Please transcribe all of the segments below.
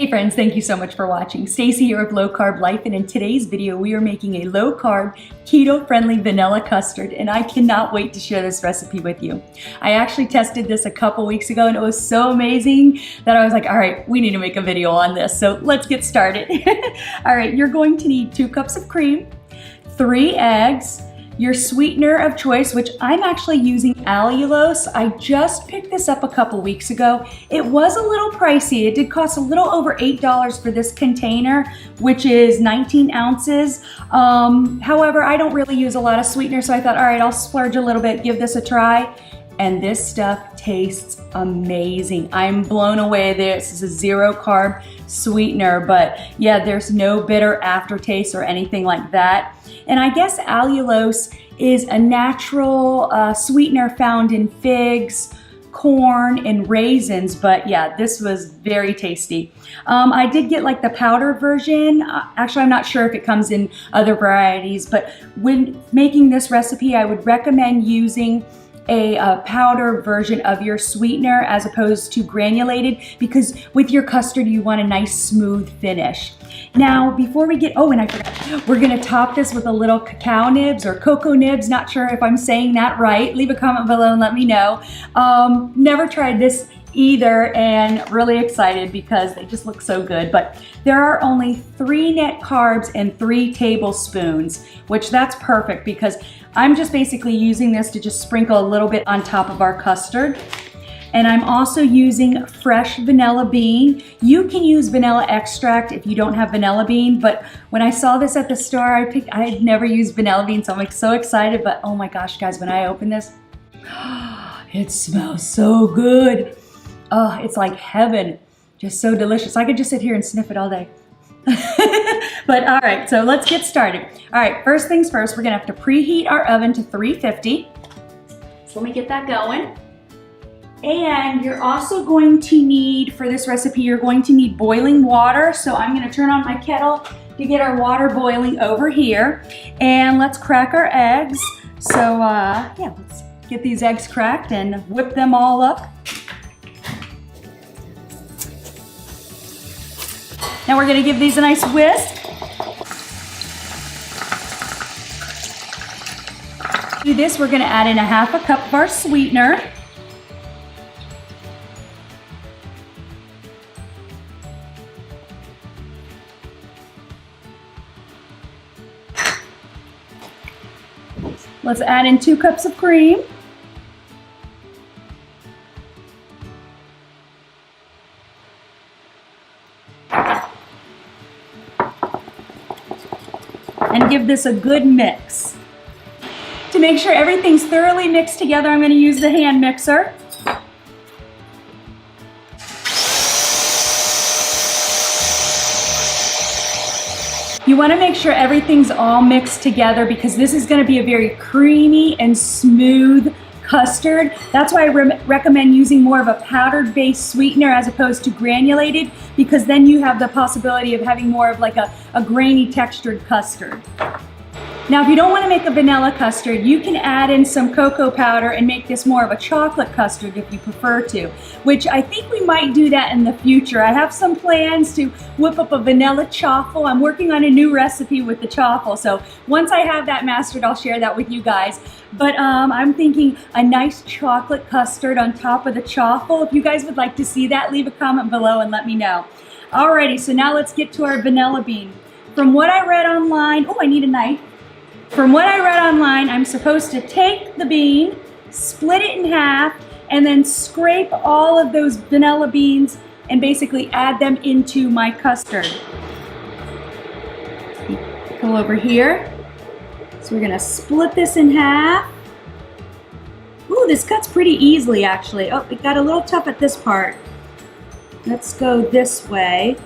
Hey friends, thank you so much for watching. Stacy here with Low Carb Life, and in today's video we are making a low carb, keto friendly vanilla custard, and I cannot wait to share this recipe with you. I actually tested this a couple weeks ago and it was so amazing that I was like, all right, we need to make a video on this, so let's get started. All right, you're going to need 2 cups of cream, 3 eggs, your sweetener of choice, which I'm actually using allulose. I just picked this up a couple weeks ago. It was a little pricey. It did cost a little over $8 for this container, which is 19 ounces. However, I don't really use a lot of sweetener, so I thought, all right, I'll splurge a little bit, give this a try. And this stuff tastes amazing. I'm blown away. This is a 0 carb sweetener, but yeah, there's no bitter aftertaste or anything like that. And I guess allulose is a natural sweetener found in figs, corn, and raisins, but yeah, this was very tasty. I did get like the powdered version. Actually, I'm not sure if it comes in other varieties, but when making this recipe, I would recommend using a powder version of your sweetener as opposed to granulated, because with your custard you want a nice smooth finish. Now before we get, oh, and I forgot, we're gonna top this with a little cacao nibs or cocoa nibs, not sure if I'm saying that right. Leave a comment below and let me know. Never tried this either and really excited because they just look so good, but there are only 3 net carbs and 3 tablespoons, which that's perfect because I'm just basically using this to just sprinkle a little bit on top of our custard. And I'm also using fresh vanilla bean. You can use vanilla extract if you don't have vanilla bean, but when I saw this at the store, I had never used vanilla bean, so I'm like so excited, but oh my gosh, guys, when I open this, it smells so good. Oh, it's like heaven, just so delicious. I could just sit here and sniff it all day. But all right, so let's get started. All right, first things first, we're gonna have to preheat our oven to 350. So let me get that going. And you're also going to need, for this recipe, you're going to need boiling water. So I'm gonna turn on my kettle to get our water boiling over here. And let's crack our eggs. So yeah, let's get these eggs cracked and whip them all up. Now we're gonna give these a nice whisk. To this, we're gonna add in 1/2 cup of our sweetener. Let's add in 2 cups of cream. And give this a good mix. To make sure everything's thoroughly mixed together, I'm going to use the hand mixer. You want to make sure everything's all mixed together because this is going to be a very creamy and smooth custard. That's why I recommend using more of a powdered based sweetener as opposed to granulated, because then you have the possibility of having more of like a grainy textured custard. Now if you don't want to make a vanilla custard, you can add in some cocoa powder and make this more of a chocolate custard if you prefer to, which I think we might do that in the future. I have some plans to whip up a vanilla chaffle. I'm working on a new recipe with the chaffle, so once I have that mastered, I'll share that with you guys. But I'm thinking a nice chocolate custard on top of the chaffle. If you guys would like to see that, leave a comment below and let me know. Alrighty, so now let's get to our vanilla bean. From what I read online, oh, I need a knife. From what I read online, I'm supposed to take the bean, split it in half, and then scrape all of those vanilla beans and basically add them into my custard. Go over here. So we're gonna split this in half. Ooh, this cuts pretty easily actually. Oh, it got a little tough at this part. Let's go this way.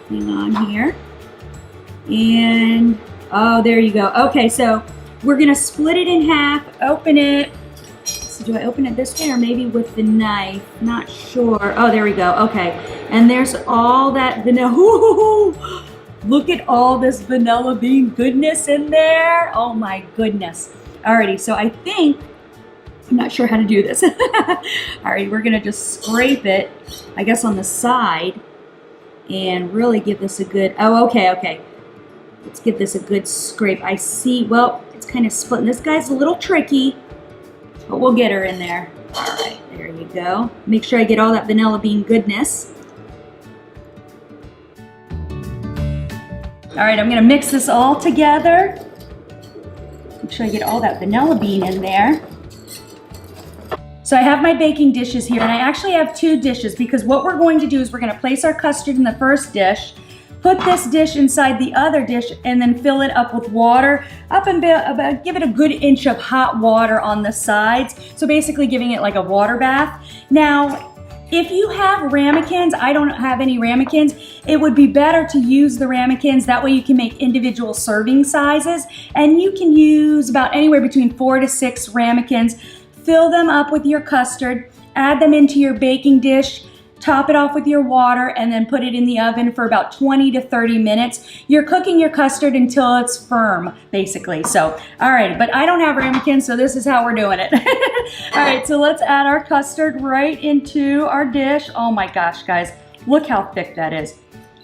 Hang on here. And oh, there you go. Okay, so we're gonna split it in half, open it. So do I open it this way or maybe with the knife? Not sure. Oh, there we go. Okay, and there's all that vanilla. Ooh, look at all this vanilla bean goodness in there. Oh my goodness. Alrighty, so I think, I'm not sure how to do this. Alright, we're gonna just scrape it, I guess on the side. and really give this a good, okay. Let's give this a good scrape. I see, well, it's kind of splitting. This guy's a little tricky, but we'll get her in there. All right, there you go. Make sure I get all that vanilla bean goodness. All right, I'm gonna mix this all together. Make sure I get all that vanilla bean in there. So I have my baking dishes here, and I actually have 2 dishes because what we're going to do is we're gonna place our custard in the first dish, put this dish inside the other dish, and then fill it up with water, give it a good inch of hot water on the sides. So basically giving it like a water bath. Now, if you have ramekins, I don't have any ramekins, it would be better to use the ramekins. That way you can make individual serving sizes, and you can use about anywhere between 4 to 6 ramekins. Fill them up with your custard, add them into your baking dish, top it off with your water, and then put it in the oven for about 20 to 30 minutes. You're cooking your custard until it's firm, basically. So, all right, but I don't have ramekins, so this is how we're doing it. All right, so let's add our custard right into our dish. Oh my gosh, guys, look how thick that is.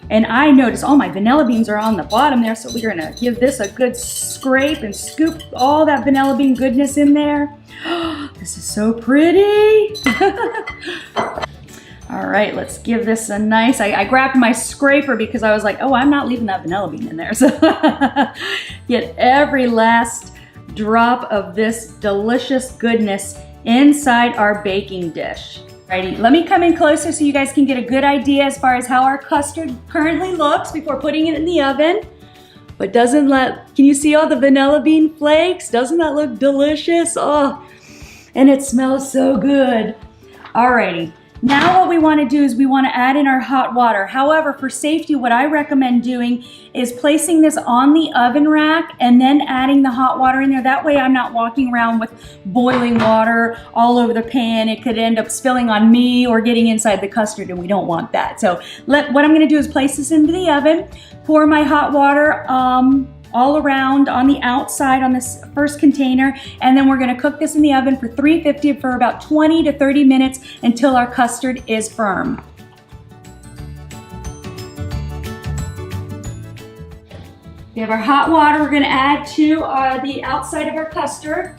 And I noticed all my vanilla beans are on the bottom there, so we're gonna give this a good scrape and scoop all that vanilla bean goodness in there. This is so pretty. All right, let's give this a nice, I grabbed my scraper because I was like, oh, I'm not leaving that vanilla bean in there. So get every last drop of this delicious goodness inside our baking dish. Alrighty, let me come in closer so you guys can get a good idea as far as how our custard currently looks before putting it in the oven. But can you see all the vanilla bean flakes? Doesn't that look delicious? Oh, and it smells so good. Alrighty. Now what we want to do is we want to add in our hot water. However, for safety, what I recommend doing is placing this on the oven rack and then adding the hot water in there. That way I'm not walking around with boiling water all over the pan. It could end up spilling on me or getting inside the custard, and we don't want that. So what I'm going to do is place this into the oven, pour my hot water all around on the outside on this first container, and then we're gonna cook this in the oven for 350 for about 20 to 30 minutes until our custard is firm. We have our hot water we're gonna add to the outside of our custard.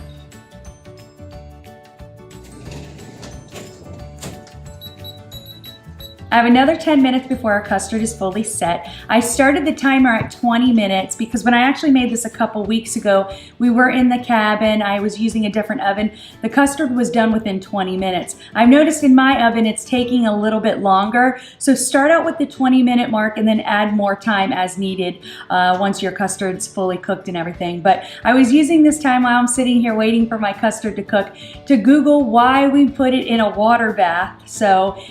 I have another 10 minutes before our custard is fully set. I started the timer at 20 minutes because when I actually made this a couple weeks ago, we were in the cabin, I was using a different oven. The custard was done within 20 minutes. I've noticed in my oven it's taking a little bit longer, so start out with the 20-minute mark and then add more time as needed once your custard's fully cooked and everything. But I was using this time while I'm sitting here waiting for my custard to cook to Google why we put it in a water bath.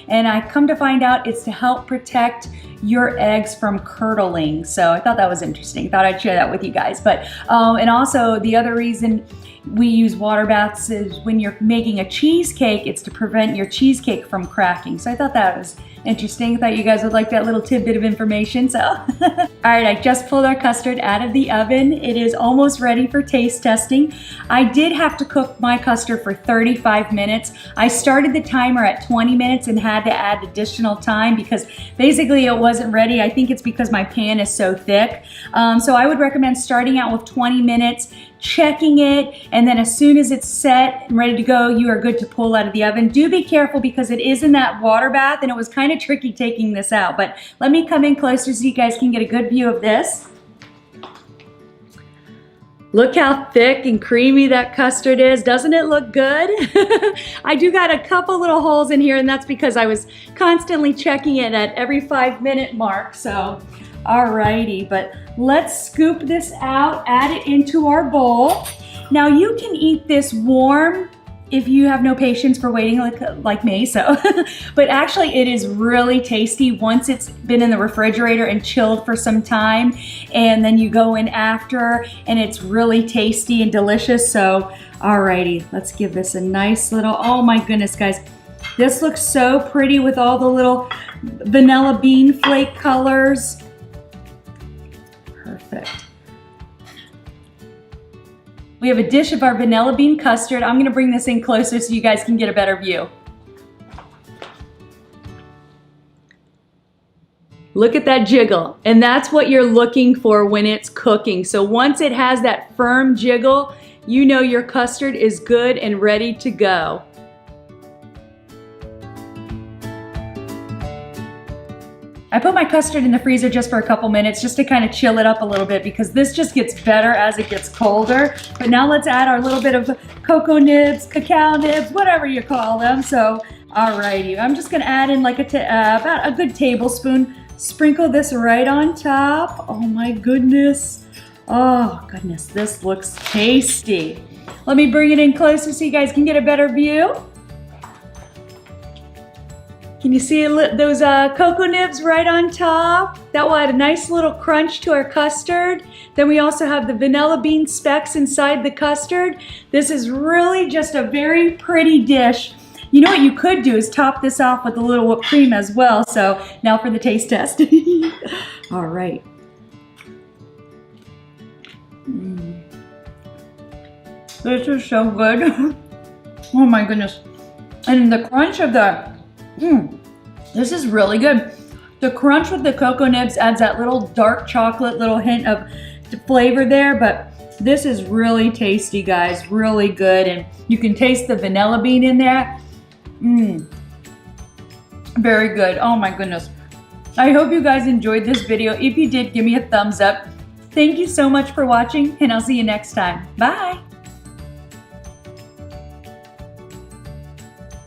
And I come to find out it's to help protect your eggs from curdling. So I thought that was interesting. Thought I'd share that with you guys. But and also the other reason we use water baths is when you're making a cheesecake, it's to prevent your cheesecake from cracking. So I thought that was interesting. I thought you guys would like that little tidbit of information. So, all right, I just pulled our custard out of the oven. It is almost ready for taste testing. I did have to cook my custard for 35 minutes. I started the timer at 20 minutes and had to add additional time because basically it wasn't ready. I think it's because my pan is so thick. So I would recommend starting out with 20 minutes, checking it, and then as soon as it's set and ready to go, you are good to pull out of the oven. Do be careful because it is in that water bath and it was kind of tricky taking this out, but let me come in closer so you guys can get a good view of this. Look how thick and creamy that custard is. Doesn't it look good? I do got a couple little holes in here, and that's because I was constantly checking it at every 5-minute mark. So, alrighty, but let's scoop this out, add it into our bowl. Now you can eat this warm if you have no patience for waiting like me, so. But actually it is really tasty once it's been in the refrigerator and chilled for some time, and then you go in after and it's really tasty and delicious. So alrighty, let's give this a nice little, oh my goodness guys, this looks so pretty with all the little vanilla bean flake colors. Perfect. We have a dish of our vanilla bean custard. I'm gonna bring this in closer so you guys can get a better view. Look at that jiggle. And that's what you're looking for when it's cooking. So once it has that firm jiggle, you know your custard is good and ready to go. I put my custard in the freezer just for a couple minutes just to kind of chill it up a little bit because this just gets better as it gets colder. But now let's add our little bit of cocoa nibs, cacao nibs, whatever you call them. So, alrighty, I'm just gonna add in like about a good tablespoon. Sprinkle this right on top. Oh my goodness. Oh goodness, this looks tasty. Let me bring it in closer so you guys can get a better view. Can you see those cocoa nibs right on top? That will add a nice little crunch to our custard. Then we also have the vanilla bean specks inside the custard. This is really just a very pretty dish. You know what you could do is top this off with a little whipped cream as well. So now for the taste test. All right. This is so good. Oh my goodness. And the crunch of the this is really good. The crunch with the cocoa nibs adds that little dark chocolate, little hint of flavor there, but this is really tasty, guys, really good. And you can taste the vanilla bean in there. Very good. Oh my goodness. I hope you guys enjoyed this video. If you did, give me a thumbs up. Thank you so much for watching, and I'll see you next time. Bye.